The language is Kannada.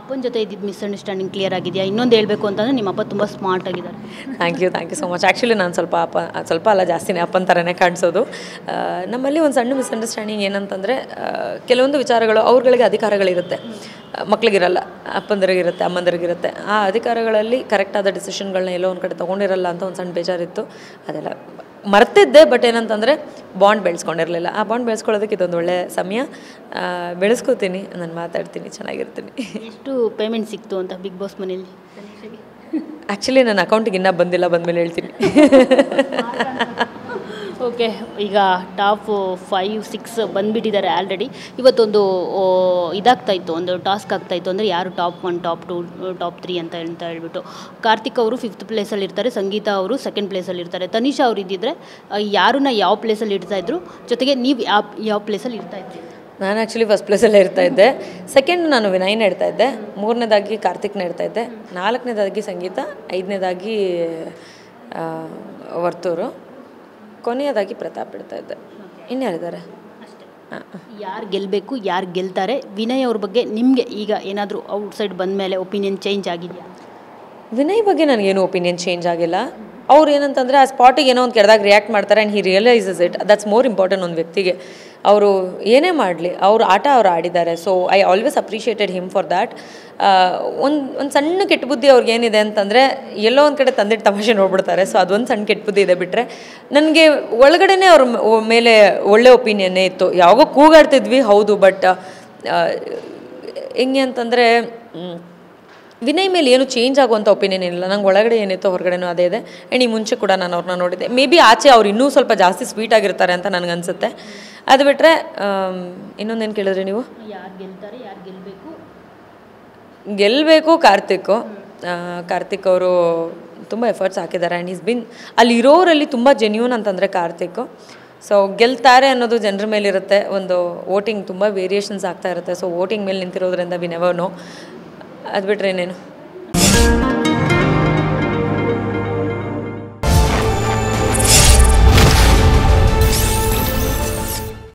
ಅಪ್ಪನ ಜೊತೆ ಇದ್ದಿದ್ದು ಮಿಸ್ಅಂಡರ್ಸ್ಟ್ಯಾಂಡಿಂಗ್ ಕ್ಲಿಯರ್ ಆಗಿದೆಯಾ? ಇನ್ನೊಂದು ಹೇಳಬೇಕು ಅಂತಂದರೆ ನಿಮ್ಮ ಅಪ್ಪ ತುಂಬ ಸ್ಮಾರ್ಟ್ ಆಗಿದ್ದಾರೆ. Thank you so much. Actually ನಾನು ಸ್ವಲ್ಪ ಅಲ್ಲ ಜಾಸ್ತಿನೇ ಅಪ್ಪನ ಥರನೇ ಕಾಣಿಸೋದು. ನಮ್ಮಲ್ಲಿ ಒಂದು ಸಣ್ಣ ಮಿಸ್ಅಂಡರ್ಸ್ಟ್ಯಾಂಡಿಂಗ್ ಏನಂತಂದರೆ, ಕೆಲವೊಂದು ವಿಚಾರಗಳು ಅವ್ರಗಳಿಗೆ ಅಧಿಕಾರಗಳಿರುತ್ತೆ, ಮಕ್ಳಿಗಿರಲ್ಲ, ಅಪ್ಪಂದರಿಗಿರುತ್ತೆ, ಅಮ್ಮಂದರಿಗಿರುತ್ತೆ. ಆ ಅಧಿಕಾರಗಳಲ್ಲಿ ಕರೆಕ್ಟಾದ ಡಿಸಿಷನ್ಗಳನ್ನ ಎಲ್ಲೋ ಒಂದು ಕಡೆ ತೊಗೊಂಡಿರಲ್ಲ ಅಂತ ಒಂದು ಸಣ್ಣ ಬೇಜಾರಿತ್ತು. ಅದೆಲ್ಲ ಮರ್ತಿದ್ದೆ. ಬಟ್ ಏನಂತಂದರೆ ಬಾಂಡ್ ಬೆಳೆಸ್ಕೊಂಡಿರಲಿಲ್ಲ. ಆ ಬಾಂಡ್ ಬೆಳೆಸ್ಕೊಳ್ಳೋದಕ್ಕೆ ಇದೊಂದು ಒಳ್ಳೆಯ ಸಮಯ. ಬೆಳೆಸ್ಕೋತೀನಿ, ನಾನು ಮಾತಾಡ್ತೀನಿ, ಚೆನ್ನಾಗಿರ್ತೀನಿ. ಎಷ್ಟು ಪೇಮೆಂಟ್ ಸಿಕ್ತು ಅಂತ ಬಿಗ್ ಬಾಸ್ ಮನೇಲಿ? ಆ್ಯಕ್ಚುಲಿ ನನ್ನ ಅಕೌಂಟಿಗೆ ಇನ್ನೂ ಬಂದಿಲ್ಲ, ಬಂದಮೇಲೆ ಹೇಳ್ತೀನಿ. ಓಕೆ, ಈಗ ಟಾಪ್ 5-6 ಬಂದುಬಿಟ್ಟಿದ್ದಾರೆ ಆಲ್ರೆಡಿ. ಇವತ್ತೊಂದು ಇದಾಗ್ತಾಯಿತ್ತು, ಒಂದು ಟಾಸ್ಕ್ ಆಗ್ತಾಯಿತ್ತು. ಅಂದರೆ ಯಾರು ಟಾಪ್ 1, ಟಾಪ್ 2, ಟಾಪ್ 3 ಅಂತ ಹೇಳ್ಬಿಟ್ಟು. ಕಾರ್ತಿಕ್ ಅವರು 5th ಪ್ಲೇಸಲ್ಲಿ ಇರ್ತಾರೆ, ಸಂಗೀತ ಅವರು 2nd ಪ್ಲೇಸಲ್ಲಿ ಇರ್ತಾರೆ. ತನಿಷಾ ಅವರು ಇದ್ದಿದ್ದರೆ ಯಾರನ್ನ ಯಾವ ಪ್ಲೇಸಲ್ಲಿ ಇಡ್ತಾಯಿದ್ರು, ಜೊತೆಗೆ ನೀವು ಯಾವ ಪ್ಲೇಸಲ್ಲಿ ಇರ್ತಾಯಿದ್ರಿ? ನಾನು ಆ್ಯಕ್ಚುಲಿ ಫಸ್ಟ್ ಪ್ಲೇಸಲ್ಲೇ ಇರ್ತಾಯಿದ್ದೆ. ಸೆಕೆಂಡ್ ನಾನು ವಿನಯ್ನ ಇಡ್ತಾಯಿದ್ದೆ, 3ನೇದಾಗಿ ಕಾರ್ತಿಕ್ನ ಇಡ್ತಾಯಿದ್ದೆ, 4ನೇದಾಗಿ ಸಂಗೀತ, 5ನೇದಾಗಿ ವರ್ತೂರು, ಕೊನೆಯದಾಗಿ ಪ್ರತಾಪ್ ಇಡ್ತಾಯಿದ್ದೆ. ಇನ್ಯಾರಿದ್ದಾರೆ? ಯಾರು ಗೆಲ್ಲಬೇಕು, ಯಾರು ಗೆಲ್ತಾರೆ? ವಿನಯ್ ಅವ್ರ ಬಗ್ಗೆ ನಿಮಗೆ ಈಗ ಏನಾದರೂ ಔಟ್ಸೈಡ್ ಬಂದ ಮೇಲೆ ಒಪಿನಿಯನ್ ಚೇಂಜ್ ಆಗಿದೆಯಾ? ವಿನಯ್ ಬಗ್ಗೆ ನನಗೇನು ಒಪಿನಿಯನ್ ಚೇಂಜ್ ಆಗಿಲ್ಲ. ಅವ್ರು ಏನಂತಂದರೆ ಆ ಸ್ಪಾಟಿಗೆ ಏನೋ ಒಂದು ಕೆಡ್ದಾಗ ರಿಯಾಕ್ಟ್ ಮಾಡ್ತಾರೆ and he realises it. That's more important ಒಂದು ವ್ಯಕ್ತಿಗೆ. ಅವರು ಏನೇ ಮಾಡಲಿ, ಅವ್ರು ಆಟ ಅವ್ರು ಆಡಿದ್ದಾರೆ. So I always appreciated him for that. ಒಂದು ಸಣ್ಣ ಕೆಟ್ಟ ಬುದ್ಧಿ ಅವ್ರಿಗೇನಿದೆ ಅಂತಂದರೆ, ಎಲ್ಲೋ ಒಂದು ಕಡೆ ತಂದಿಟ್ಟು ತಮಾಷೆ ನೋಡ್ಬಿಡ್ತಾರೆ. ಸೊ ಅದೊಂದು ಸಣ್ಣ ಕೆಟ್ಟ ಬುದ್ಧಿ ಇದೆ. ಬಿಟ್ಟರೆ ನನಗೆ ಒಳಗಡೆನೇ ಅವ್ರ ಮೇಲೆ ಒಳ್ಳೆ ಒಪಿನಿಯನ್ನೇ ಇತ್ತು. ಯಾವಾಗೋ ಕೂಗಾಡ್ತಿದ್ವಿ ಹೌದು, ಬಟ್ ಹೆಂಗೆ ಅಂತಂದರೆ ವಿನಯ್ ಮೇಲೆ ಏನು ಚೇಂಜ್ ಆಗುವಂಥ ಒಪಿನಿಯನ್ ಇಲ್ಲ. ನಂಗೆ ಒಳಗಡೆ ಏನಿತ್ತು ಹೊರಗಡೆನೂ ಅದೇ ಇದೆ. ಆ್ಯಂಡ್ ಈ ಮುಂಚೆ ಕೂಡ ನಾನು ಅವ್ರನ್ನ ನೋಡಿದ್ದೆ. ಮೇ ಬಿ ಆಚೆ ಅವ್ರು ಇನ್ನೂ ಸ್ವಲ್ಪ ಜಾಸ್ತಿ ಸ್ವೀಟ್ ಆಗಿರ್ತಾರೆ ಅಂತ ನನಗನ್ಸುತ್ತೆ. ಅದು ಬಿಟ್ಟರೆ ಇನ್ನೊಂದೇನು ಕೇಳಿದ್ರಿ ನೀವು? ಯಾರು ಗೆಲ್ತಾರೆ, ಯಾರು ಗೆಲ್ಲಬೇಕು? ಗೆಲ್ಲಬೇಕು ಕಾರ್ತಿಕ್ ಅವರು ತುಂಬ ಎಫರ್ಟ್ಸ್ ಹಾಕಿದ್ದಾರೆ. ಆ್ಯಂಡ್ ಈಸ್ ಬಿನ್ ಅಲ್ಲಿರೋರಲ್ಲಿ ತುಂಬ ಜೆನ್ಯೂನ್ ಅಂತಂದರೆ ಕಾರ್ತಿಕ್. ಸೊ ಗೆಲ್ತಾರೆ ಅನ್ನೋದು ಜನರ ಮೇಲಿರುತ್ತೆ. ಒಂದು ವೋಟಿಂಗ್ ತುಂಬ ವೇರಿಯೇಷನ್ಸ್ ಆಗ್ತಾ ಇರುತ್ತೆ. ಸೊ ವೋಟಿಂಗ್ ಮೇಲೆ ನಿಂತಿರೋದ್ರಿಂದ ವಿ ನೆವರ್ ನೋ. ಅದು ಬಿಟ್ಟರೆ ಏನೇನು